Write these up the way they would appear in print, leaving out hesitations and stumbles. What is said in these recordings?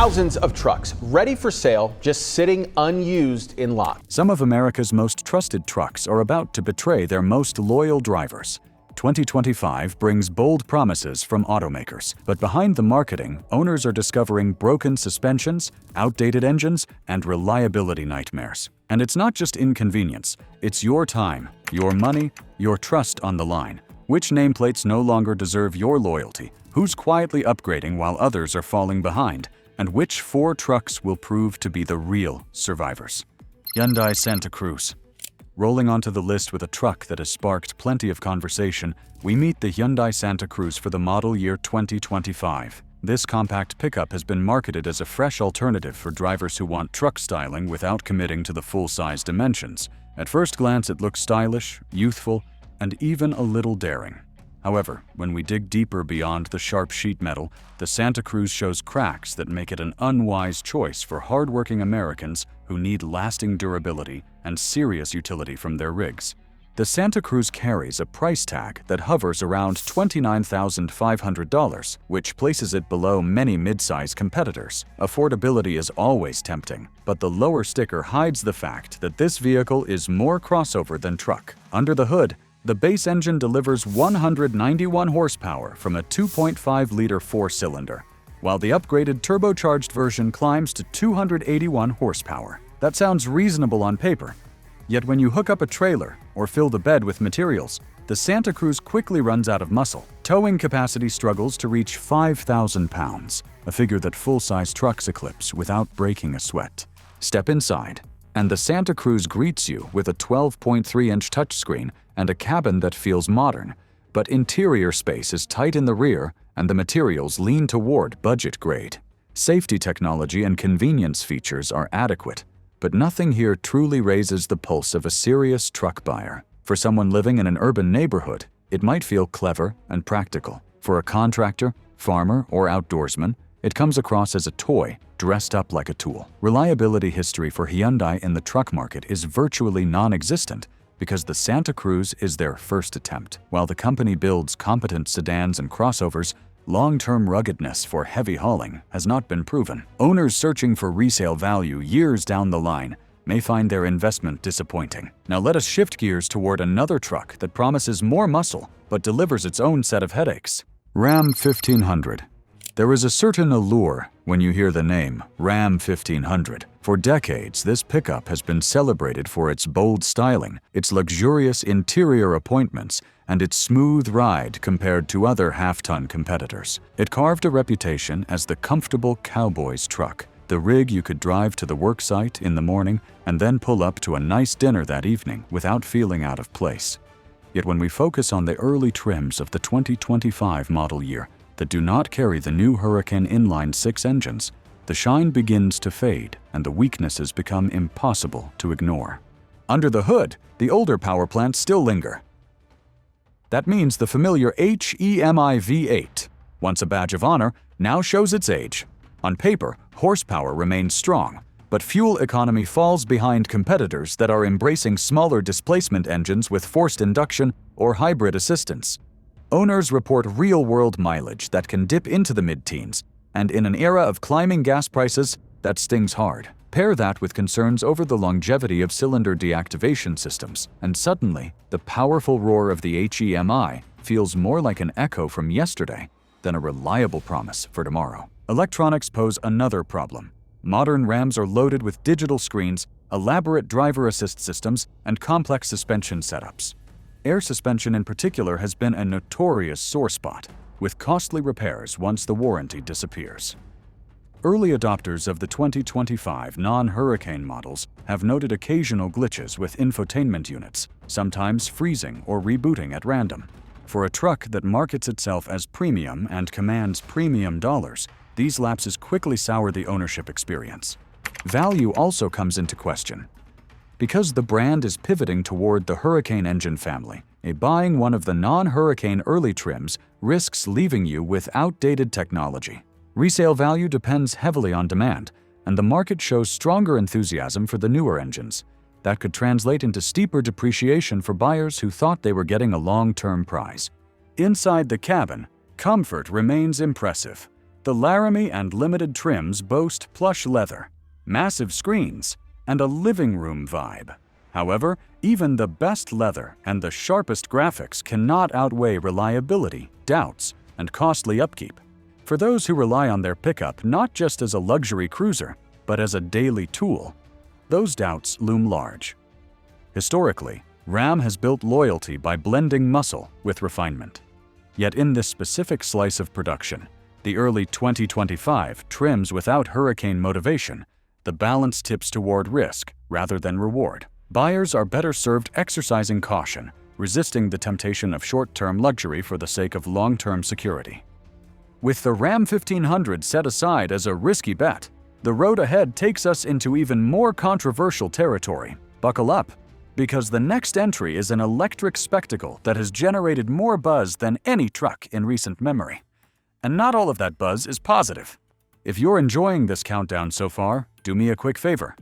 Thousands of trucks ready for sale, just sitting unused in lots. Some of America's most trusted trucks are about to betray their most loyal drivers. 2025 brings bold promises from automakers, but behind the marketing, owners are discovering broken suspensions, outdated engines, and reliability nightmares. And it's not just inconvenience, it's your time, your money, your trust on the line. Which nameplates no longer deserve your loyalty? Who's quietly upgrading while others are falling behind? And which 4 trucks will prove to be the real survivors? Hyundai Santa Cruz. Rolling onto the list with a truck that has sparked plenty of conversation, we meet the Hyundai Santa Cruz for the model year 2025. This compact pickup has been marketed as a fresh alternative for drivers who want truck styling without committing to the full-size dimensions. At first glance, it looks stylish, youthful, and even a little daring. However, when we dig deeper beyond the sharp sheet metal, the Santa Cruz shows cracks that make it an unwise choice for hardworking Americans who need lasting durability and serious utility from their rigs. The Santa Cruz carries a price tag that hovers around $29,500, which places it below many mid-size competitors. Affordability is always tempting, but the lower sticker hides the fact that this vehicle is more crossover than truck. Under the hood, the base engine delivers 191 horsepower from a 2.5-liter 4-cylinder, while the upgraded turbocharged version climbs to 281 horsepower. That sounds reasonable on paper. Yet when you hook up a trailer or fill the bed with materials, the Santa Cruz quickly runs out of muscle. Towing capacity struggles to reach 5,000 pounds, a figure that full-size trucks eclipse without breaking a sweat. Step inside, and the Santa Cruz greets you with a 12.3-inch touchscreen and a cabin that feels modern, but interior space is tight in the rear and the materials lean toward budget grade. Safety technology and convenience features are adequate, but nothing here truly raises the pulse of a serious truck buyer. For someone living in an urban neighborhood, it might feel clever and practical. For a contractor, farmer, or outdoorsman, it comes across as a toy dressed up like a tool. Reliability history for Hyundai in the truck market is virtually non-existent because the Santa Cruz is their first attempt. While the company builds competent sedans and crossovers, long-term ruggedness for heavy hauling has not been proven. Owners searching for resale value years down the line may find their investment disappointing. Now let us shift gears toward another truck that promises more muscle but delivers its own set of headaches. Ram 1500. There is a certain allure when you hear the name Ram 1500. For decades, this pickup has been celebrated for its bold styling, its luxurious interior appointments, and its smooth ride compared to other half-ton competitors. It carved a reputation as the comfortable cowboy's truck, the rig you could drive to the work site in the morning and then pull up to a nice dinner that evening without feeling out of place. Yet when we focus on the early trims of the 2025 model year that do not carry the new Hurricane inline-6 engines, the shine begins to fade and the weaknesses become impossible to ignore. Under the hood, the older power plants still linger. That means the familiar HEMI V8, once a badge of honor, now shows its age. On paper, horsepower remains strong, but fuel economy falls behind competitors that are embracing smaller displacement engines with forced induction or hybrid assistance. Owners report real-world mileage that can dip into the mid-teens, and in an era of climbing gas prices, that stings hard. Pair that with concerns over the longevity of cylinder deactivation systems, and suddenly, the powerful roar of the HEMI feels more like an echo from yesterday than a reliable promise for tomorrow. Electronics pose another problem. Modern Rams are loaded with digital screens, elaborate driver assist systems, and complex suspension setups. Air suspension in particular has been a notorious sore spot, with costly repairs once the warranty disappears. Early adopters of the 2025 non-Hurricane models have noted occasional glitches with infotainment units, sometimes freezing or rebooting at random. For a truck that markets itself as premium and commands premium dollars, these lapses quickly sour the ownership experience. Value also comes into question. Because the brand is pivoting toward the Hurricane engine family, buying one of the non-Hurricane early trims risks leaving you with outdated technology. Resale value depends heavily on demand, and the market shows stronger enthusiasm for the newer engines. That could translate into steeper depreciation for buyers who thought they were getting a long-term prize. Inside the cabin, comfort remains impressive. The Laramie and Limited trims boast plush leather, massive screens, and a living room vibe. However, even the best leather and the sharpest graphics cannot outweigh reliability, doubts, and costly upkeep. For those who rely on their pickup not just as a luxury cruiser, but as a daily tool, those doubts loom large. Historically, Ram has built loyalty by blending muscle with refinement. Yet in this specific slice of production, the early 2025 trims without hurricane motivation, the balance tips toward risk rather than reward. Buyers are better served exercising caution, resisting the temptation of short-term luxury for the sake of long-term security. With the Ram 1500 set aside as a risky bet, the road ahead takes us into even more controversial territory. Buckle up, because the next entry is an electric spectacle that has generated more buzz than any truck in recent memory. And not all of that buzz is positive. If you're enjoying this countdown so far, do me a quick favor.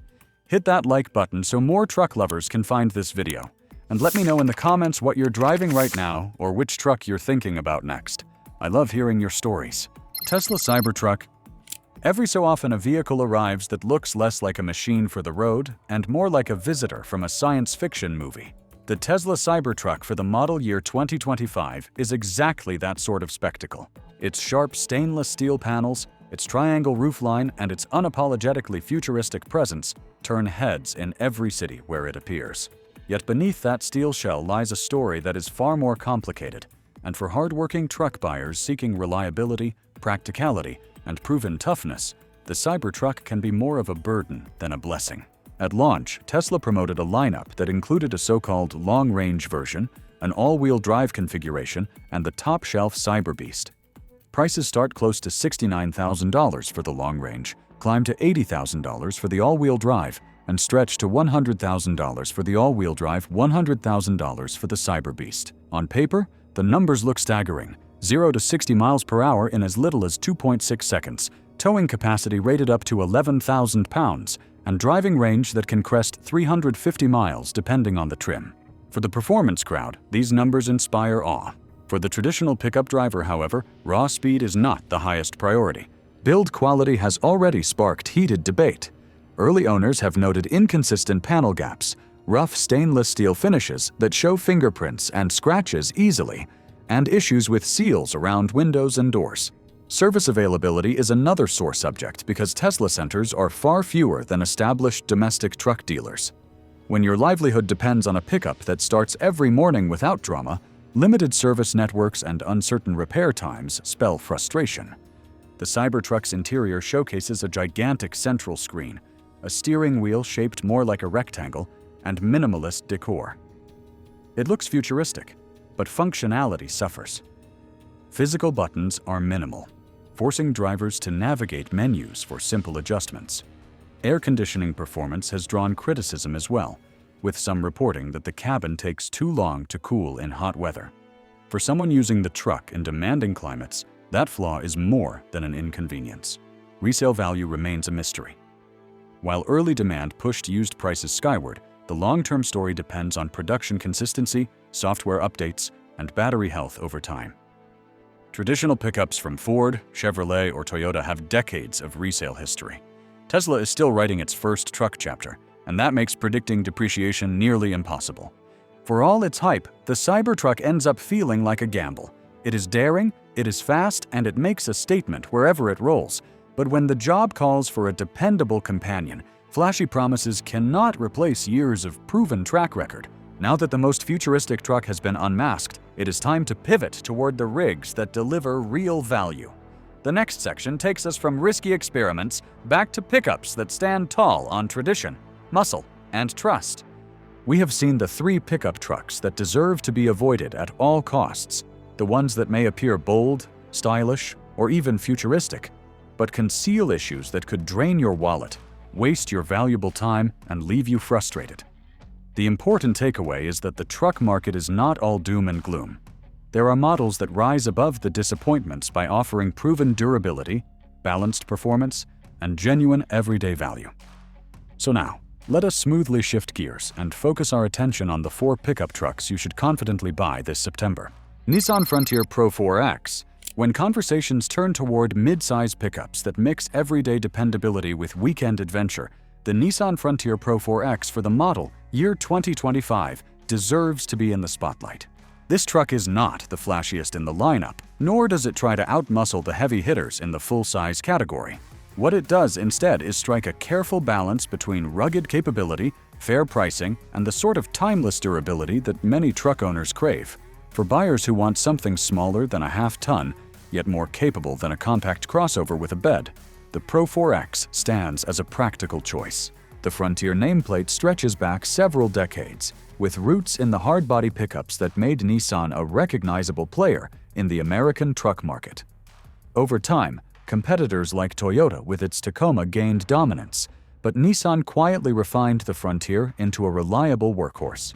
Hit that like button so more truck lovers can find this video. And let me know in the comments what you're driving right now or which truck you're thinking about next. I love hearing your stories. Tesla Cybertruck. Every so often a vehicle arrives that looks less like a machine for the road and more like a visitor from a science fiction movie. The Tesla Cybertruck for the model year 2025 is exactly that sort of spectacle. Its sharp stainless steel panels, its triangle roofline, and its unapologetically futuristic presence turn heads in every city where it appears. Yet beneath that steel shell lies a story that is far more complicated, and for hardworking truck buyers seeking reliability, practicality, and proven toughness, the Cybertruck can be more of a burden than a blessing. At launch, Tesla promoted a lineup that included a so-called long-range version, an all-wheel drive configuration, and the top-shelf Cyberbeast. Prices start close to $69,000 for the long-range, climb to $80,000 for the all-wheel drive, and stretch to $100,000 for the all-wheel drive, $100,000 for the Cyberbeast. On paper, the numbers look staggering. 0 to 60 miles per hour in as little as 2.6 seconds, towing capacity rated up to 11,000 pounds, and driving range that can crest 350 miles depending on the trim. For the performance crowd, these numbers inspire awe. For the traditional pickup driver, however, raw speed is not the highest priority. Build quality has already sparked heated debate. Early owners have noted inconsistent panel gaps, rough stainless steel finishes that show fingerprints and scratches easily, and issues with seals around windows and doors. Service availability is another sore subject because Tesla centers are far fewer than established domestic truck dealers. When your livelihood depends on a pickup that starts every morning without drama, limited service networks and uncertain repair times spell frustration. The Cybertruck's interior showcases a gigantic central screen, a steering wheel shaped more like a rectangle, and minimalist decor. It looks futuristic, but functionality suffers. Physical buttons are minimal, forcing drivers to navigate menus for simple adjustments. Air conditioning performance has drawn criticism as well, with some reporting that the cabin takes too long to cool in hot weather. For someone using the truck in demanding climates, that flaw is more than an inconvenience. Resale value remains a mystery. While early demand pushed used prices skyward, the long-term story depends on production consistency, software updates, and battery health over time. Traditional pickups from Ford, Chevrolet, or Toyota have decades of resale history. Tesla is still writing its first truck chapter, and that makes predicting depreciation nearly impossible. For all its hype, the Cybertruck ends up feeling like a gamble. It is daring, it is fast, and it makes a statement wherever it rolls. But when the job calls for a dependable companion, flashy promises cannot replace years of proven track record. Now that the most futuristic truck has been unmasked, it is time to pivot toward the rigs that deliver real value. The next section takes us from risky experiments back to pickups that stand tall on tradition, muscle, and trust. We have seen the three pickup trucks that deserve to be avoided at all costs, the ones that may appear bold, stylish, or even futuristic, but conceal issues that could drain your wallet, waste your valuable time, and leave you frustrated. The important takeaway is that the truck market is not all doom and gloom. There are models that rise above the disappointments by offering proven durability, balanced performance, and genuine everyday value. So now, let us smoothly shift gears and focus our attention on the 4 pickup trucks you should confidently buy this September. Nissan Frontier Pro 4X. When conversations turn toward mid-size pickups that mix everyday dependability with weekend adventure, the Nissan Frontier Pro 4X for the model year 2025 deserves to be in the spotlight. This truck is not the flashiest in the lineup, nor does it try to outmuscle the heavy hitters in the full-size category. What it does instead is strike a careful balance between rugged capability, fair pricing, and the sort of timeless durability that many truck owners crave. For buyers who want something smaller than a half-ton, yet more capable than a compact crossover with a bed, the Pro 4X stands as a practical choice. The Frontier nameplate stretches back several decades, with roots in the hard-body pickups that made Nissan a recognizable player in the American truck market. Over time, competitors like Toyota with its Tacoma gained dominance, but Nissan quietly refined the Frontier into a reliable workhorse.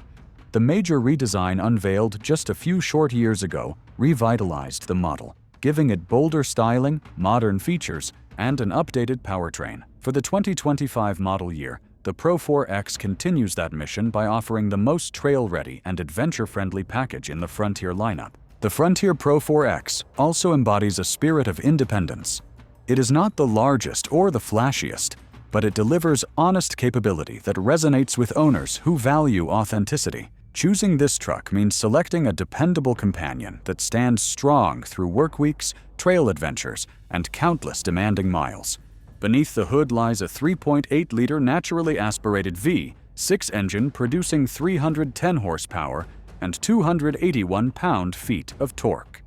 The major redesign unveiled just a few short years ago revitalized the model, giving it bolder styling, modern features, and an updated powertrain. For the 2025 model year, the Pro 4X continues that mission by offering the most trail-ready and adventure-friendly package in the Frontier lineup. The Frontier Pro 4X also embodies a spirit of independence. It is not the largest or the flashiest, but it delivers honest capability that resonates with owners who value authenticity. Choosing this truck means selecting a dependable companion that stands strong through work weeks, trail adventures, and countless demanding miles. Beneath the hood lies a 3.8-liter naturally aspirated V6 engine producing 310 horsepower and 281 pound-feet of torque.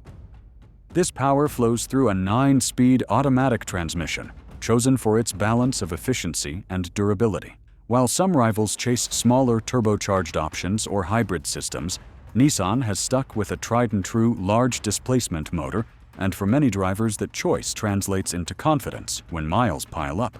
This power flows through a 9-speed automatic transmission, chosen for its balance of efficiency and durability. While some rivals chase smaller turbocharged options or hybrid systems, Nissan has stuck with a tried-and-true large displacement motor, and for many drivers that choice translates into confidence when miles pile up.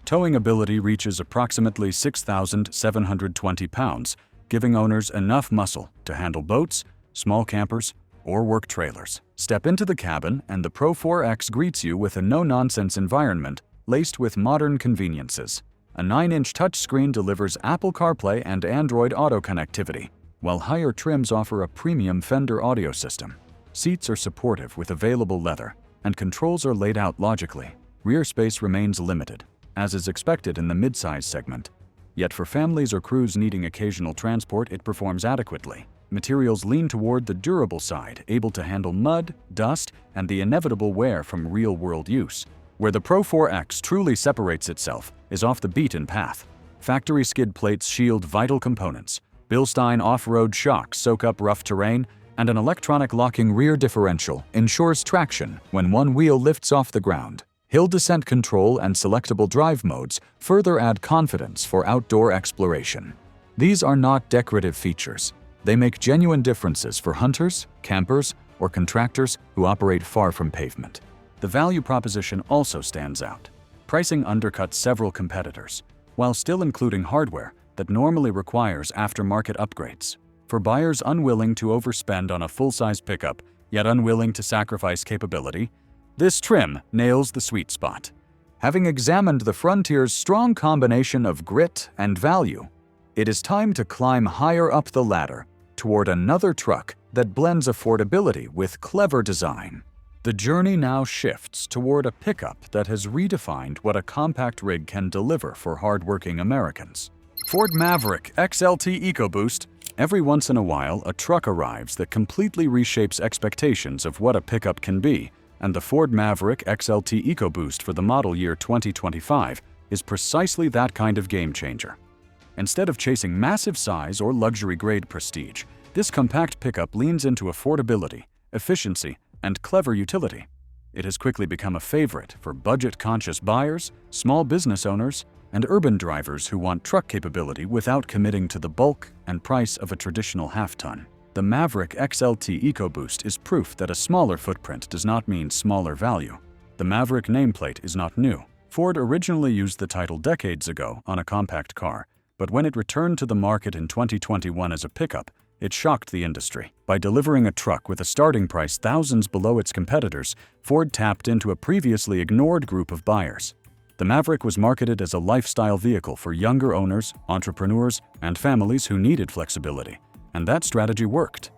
Towing ability reaches approximately 6,720 pounds, giving owners enough muscle to handle boats, small campers, or work trailers. Step into the cabin and the Pro 4X greets you with a no-nonsense environment laced with modern conveniences. A 9-inch touchscreen delivers Apple CarPlay and Android Auto connectivity, while higher trims offer a premium Fender audio system. Seats are supportive with available leather, and controls are laid out logically. Rear space remains limited, as is expected in the midsize segment. Yet for families or crews needing occasional transport, it performs adequately. Materials lean toward the durable side, able to handle mud, dust, and the inevitable wear from real-world use. Where the Pro 4X truly separates itself is off the beaten path. Factory skid plates shield vital components, Bilstein off-road shocks soak up rough terrain, and an electronic locking rear differential ensures traction when one wheel lifts off the ground. Hill descent control and selectable drive modes further add confidence for outdoor exploration. These are not decorative features. They make genuine differences for hunters, campers, or contractors who operate far from pavement. The value proposition also stands out. Pricing undercuts several competitors, while still including hardware that normally requires aftermarket upgrades. For buyers unwilling to overspend on a full-size pickup, yet unwilling to sacrifice capability, this trim nails the sweet spot. Having examined the Frontier's strong combination of grit and value, it is time to climb higher up the ladder toward another truck that blends affordability with clever design. The journey now shifts toward a pickup that has redefined what a compact rig can deliver for hardworking Americans. Ford Maverick XLT EcoBoost. Every once in a while, a truck arrives that completely reshapes expectations of what a pickup can be, and the Ford Maverick XLT EcoBoost for the model year 2025 is precisely that kind of game changer. Instead of chasing massive size or luxury-grade prestige, this compact pickup leans into affordability, efficiency, and clever utility. It has quickly become a favorite for budget-conscious buyers, small business owners, and urban drivers who want truck capability without committing to the bulk and price of a traditional half-ton. The Maverick XLT EcoBoost is proof that a smaller footprint does not mean smaller value. The Maverick nameplate is not new. Ford originally used the title decades ago on a compact car, but when it returned to the market in 2021 as a pickup, it shocked the industry. By delivering a truck with a starting price thousands below its competitors, Ford tapped into a previously ignored group of buyers. The Maverick was marketed as a lifestyle vehicle for younger owners, entrepreneurs, and families who needed flexibility, and that strategy worked.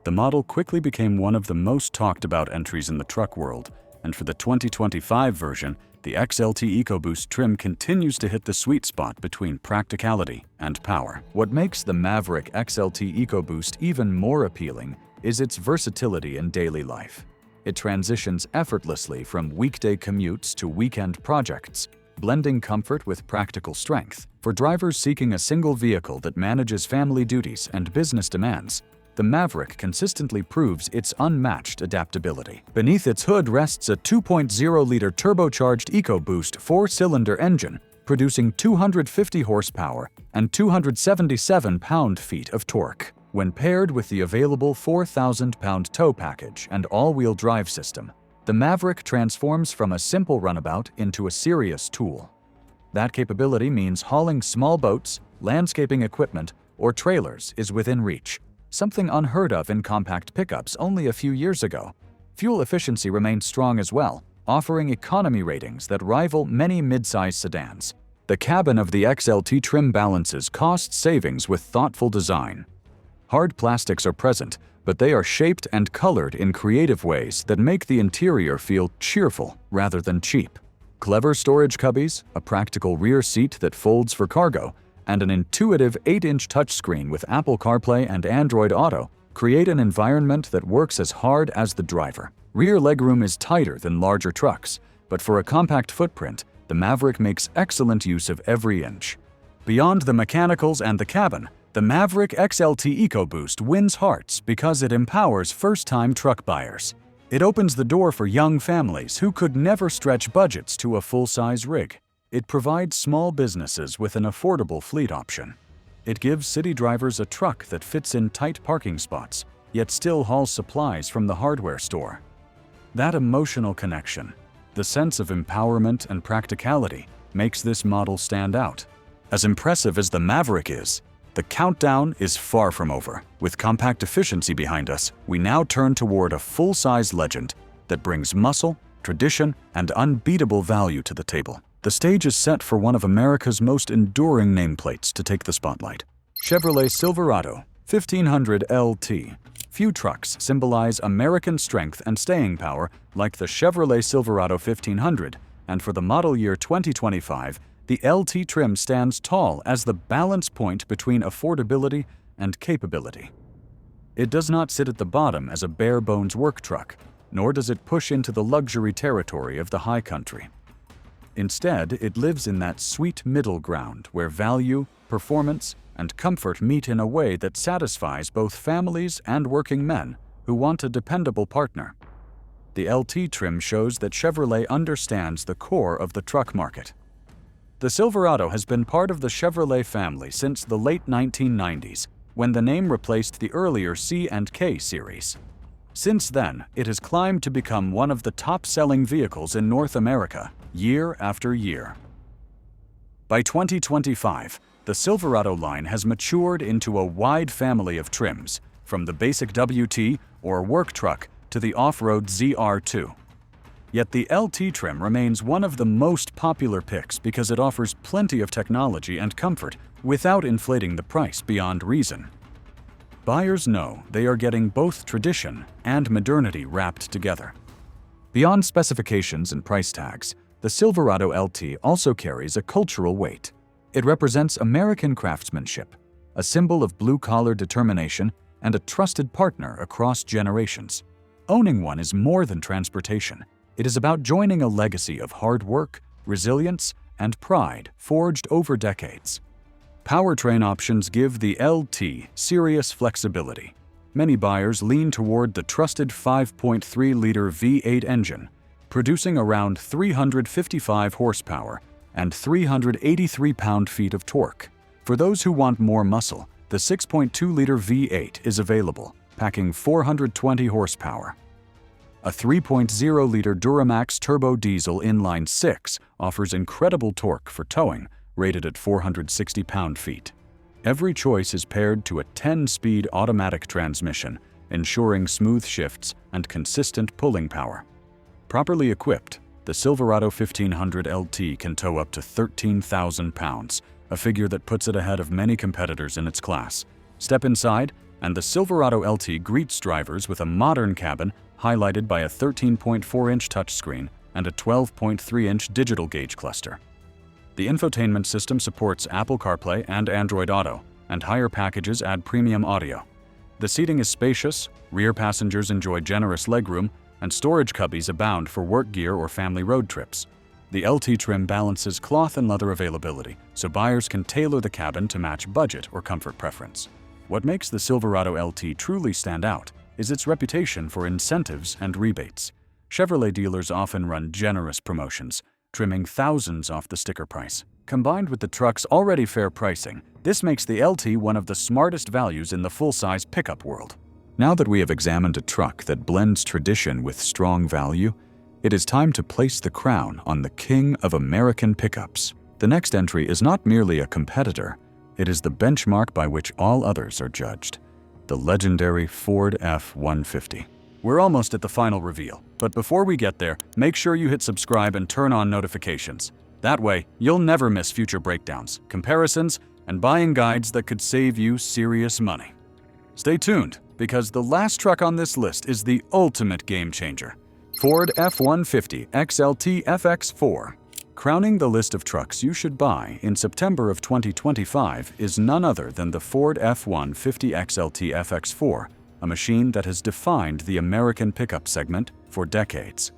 The model quickly became one of the most talked about entries in the truck world, and for the 2025 version, the XLT EcoBoost trim continues to hit the sweet spot between practicality and power. What makes the Maverick XLT EcoBoost even more appealing is its versatility in daily life. It transitions effortlessly from weekday commutes to weekend projects, blending comfort with practical strength. For drivers seeking a single vehicle that manages family duties and business demands, the Maverick consistently proves its unmatched adaptability. Beneath its hood rests a 2.0-liter turbocharged EcoBoost 4-cylinder engine, producing 250 horsepower and 277 pound-feet of torque. When paired with the available 4,000-pound tow package and all-wheel drive system, the Maverick transforms from a simple runabout into a serious tool. That capability means hauling small boats, landscaping equipment, or trailers is within reach, something unheard of in compact pickups only a few years ago. Fuel efficiency remains strong as well, offering economy ratings that rival many mid-size sedans. The cabin of the XLT trim balances cost savings with thoughtful design. Hard plastics are present, but they are shaped and colored in creative ways that make the interior feel cheerful rather than cheap. Clever storage cubbies, a practical rear seat that folds for cargo, and an intuitive 8-inch touchscreen with Apple CarPlay and Android Auto create an environment that works as hard as the driver. Rear legroom is tighter than larger trucks, but for a compact footprint, the Maverick makes excellent use of every inch. Beyond the mechanicals and the cabin, the Maverick XLT EcoBoost wins hearts because it empowers first-time truck buyers. It opens the door for young families who could never stretch budgets to a full-size rig. It provides small businesses with an affordable fleet option. It gives city drivers a truck that fits in tight parking spots, yet still hauls supplies from the hardware store. That emotional connection, the sense of empowerment and practicality, makes this model stand out. As impressive as the Maverick is, the countdown is far from over. With compact efficiency behind us, we now turn toward a full-size legend that brings muscle, tradition, and unbeatable value to the table. The stage is set for one of America's most enduring nameplates to take the spotlight. Chevrolet Silverado 1500 LT. Few trucks symbolize American strength and staying power like the Chevrolet Silverado 1500, and for the model year 2025, the LT trim stands tall as the balance point between affordability and capability. It does not sit at the bottom as a bare-bones work truck, nor does it push into the luxury territory of the high country. Instead, it lives in that sweet middle ground where value, performance, and comfort meet in a way that satisfies both families and working men who want a dependable partner. The LT trim shows that Chevrolet understands the core of the truck market. The Silverado has been part of the Chevrolet family since the late 1990s, when the name replaced the earlier C and K series. Since then, it has climbed to become one of the top-selling vehicles in North America, year after year. By 2025, the Silverado line has matured into a wide family of trims, from the basic WT or work truck to the off-road ZR2. Yet the LT trim remains one of the most popular picks because it offers plenty of technology and comfort without inflating the price beyond reason. Buyers know they are getting both tradition and modernity wrapped together. Beyond specifications and price tags, the Silverado LT also carries a cultural weight. It represents American craftsmanship, a symbol of blue-collar determination and a trusted partner across generations. Owning one is more than transportation. It is about joining a legacy of hard work, resilience, and pride forged over decades. Powertrain options give the LT serious flexibility. Many buyers lean toward the trusted 5.3-liter V8 engine, producing around 355 horsepower and 383 pound-feet of torque. For those who want more muscle, the 6.2-liter V8 is available, packing 420 horsepower. A 3.0-liter Duramax turbo diesel inline 6 offers incredible torque for towing, rated at 460 pound-feet. Every choice is paired to a 10-speed automatic transmission, ensuring smooth shifts and consistent pulling power. Properly equipped, the Silverado 1500 LT can tow up to 13,000 pounds, a figure that puts it ahead of many competitors in its class. Step inside, and the Silverado LT greets drivers with a modern cabin highlighted by a 13.4-inch touchscreen and a 12.3-inch digital gauge cluster. The infotainment system supports Apple CarPlay and Android Auto, and higher packages add premium audio. The seating is spacious, rear passengers enjoy generous legroom, and storage cubbies abound for work gear or family road trips. The LT trim balances cloth and leather availability, so buyers can tailor the cabin to match budget or comfort preference. What makes the Silverado LT truly stand out is its reputation for incentives and rebates. Chevrolet dealers often run generous promotions, trimming thousands off the sticker price. Combined with the truck's already fair pricing, this makes the LT one of the smartest values in the full-size pickup world. Now that we have examined a truck that blends tradition with strong value, it is time to place the crown on the king of American pickups. The next entry is not merely a competitor, it is the benchmark by which all others are judged. The legendary Ford F-150. We're almost at the final reveal, but before we get there, make sure you hit subscribe and turn on notifications. That way, you'll never miss future breakdowns, comparisons, and buying guides that could save you serious money. Stay tuned, because the last truck on this list is the ultimate game changer. Ford F-150 XLT FX4. Crowning the list of trucks you should buy in September of 2025 is none other than the Ford F-150 XLT FX4, a machine that has defined the American pickup segment for decades.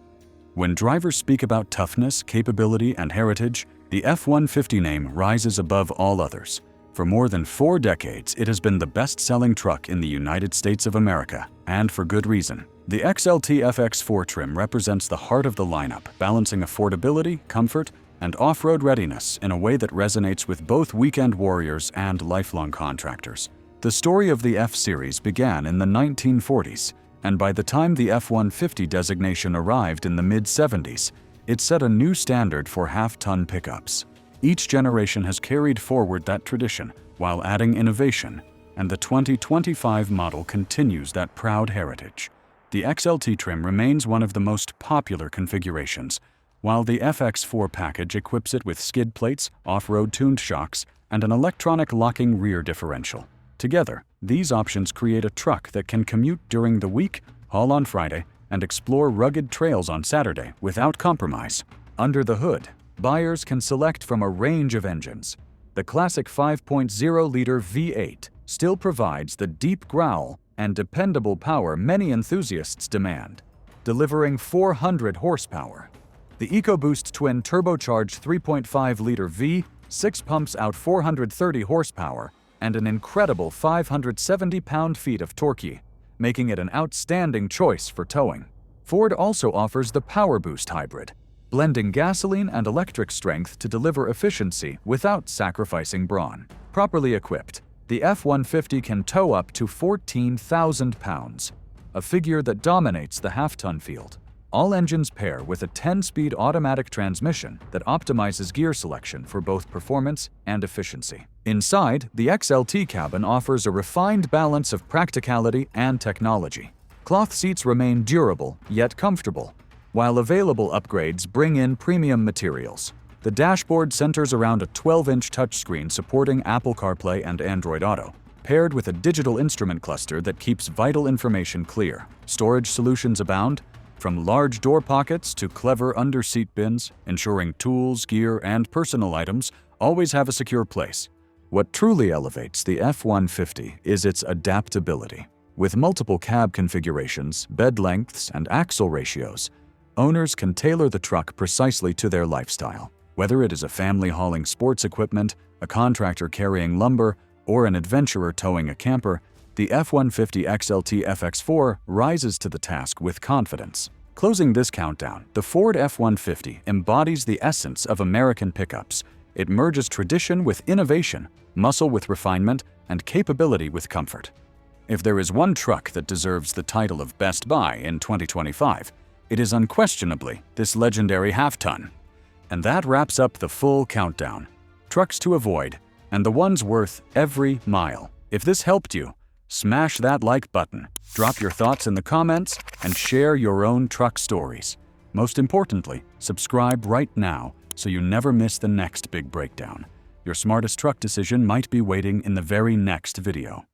When drivers speak about toughness, capability, and heritage, the F-150 name rises above all others. For more than 4 decades, it has been the best-selling truck in the United States of America, and for good reason. The XLT FX4 trim represents the heart of the lineup, balancing affordability, comfort, and off-road readiness in a way that resonates with both weekend warriors and lifelong contractors. The story of the F-Series began in the 1940s, and by the time the F-150 designation arrived in the mid-70s, it set a new standard for half-ton pickups. Each generation has carried forward that tradition while adding innovation, and the 2025 model continues that proud heritage. The XLT trim remains one of the most popular configurations, while the FX4 package equips it with skid plates, off-road tuned shocks, and an electronic locking rear differential. Together, these options create a truck that can commute during the week, haul on Friday, and explore rugged trails on Saturday without compromise. Under the hood, buyers can select from a range of engines. The classic 5.0-liter V8 still provides the deep growl and dependable power many enthusiasts demand, delivering 400 horsepower. The EcoBoost twin turbocharged 3.5-liter V6 pumps out 430 horsepower and an incredible 570 pound-feet of torque, making it an outstanding choice for towing. Ford also offers the PowerBoost hybrid, blending gasoline and electric strength to deliver efficiency without sacrificing brawn. Properly equipped, the F-150 can tow up to 14,000 pounds, a figure that dominates the half-ton field. All engines pair with a 10-speed automatic transmission that optimizes gear selection for both performance and efficiency. Inside, the XLT cabin offers a refined balance of practicality and technology. Cloth seats remain durable yet comfortable, while available upgrades bring in premium materials. The dashboard centers around a 12-inch touchscreen supporting Apple CarPlay and Android Auto, paired with a digital instrument cluster that keeps vital information clear. Storage solutions abound, from large door pockets to clever under-seat bins, ensuring tools, gear, and personal items always have a secure place. What truly elevates the F-150 is its adaptability. With multiple cab configurations, bed lengths, and axle ratios, owners can tailor the truck precisely to their lifestyle. Whether it is a family hauling sports equipment, a contractor carrying lumber, or an adventurer towing a camper, the F-150 XLT FX4 rises to the task with confidence. Closing this countdown, the Ford F-150 embodies the essence of American pickups. It merges tradition with innovation, muscle with refinement, and capability with comfort. If there is one truck that deserves the title of Best Buy in 2025, it is unquestionably this legendary half-ton. And that wraps up the full countdown. Trucks to avoid, and the ones worth every mile. If this helped you, smash that like button, drop your thoughts in the comments, and share your own truck stories. Most importantly, subscribe right now so you never miss the next big breakdown. Your smartest truck decision might be waiting in the very next video.